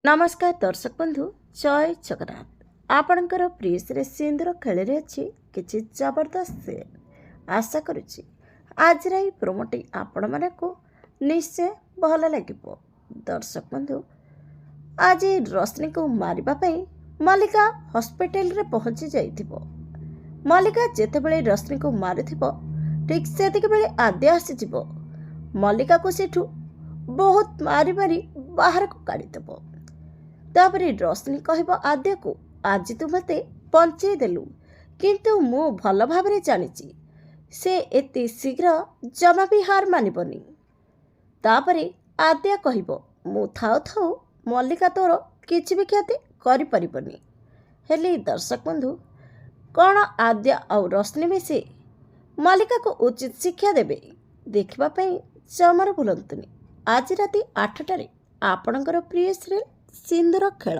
नमस्कार दर्शक बंधु जय जगन्नाथ आपणकर प्रिय श्री सिंदूर खेल अच्छी किसी जबरदस्त सेल आशा करुच्ची आज प्रोमोटी आपण मानक निश्चय भल लगे। दर्शक बंधु आज रश्मि को मारिबा मल्लिका हॉस्पिटल रे पहुंची जाइथिबो। मल्लिका जेतेबेले रश्मि को मारिथिबो ठीक सेतिक बेले आद्य आसीजिबो। मल्लिका को सेठू बहुत मारी मारी बाहर को काढ़ीदेव। तापर रश्मि कहब आद्य को आज तू मते बंचई देलु किंतु मु भल भाबरे जानिची से एते शीघ्र जमा भी हार मानिबनी। तापरे आद्य कहब मु थाउ थाउ मल्लिका तोर किछि भी क्षति करि परिबनी। हेले दर्शक बंधु कौन आद्य और रश्मि मिसे मल्लिका को उचित शिक्षा देबे देखिबा जमार भूलंतुनी। आज राति 8टारे आपणकर प्रिय श्री सिंदूर खेल।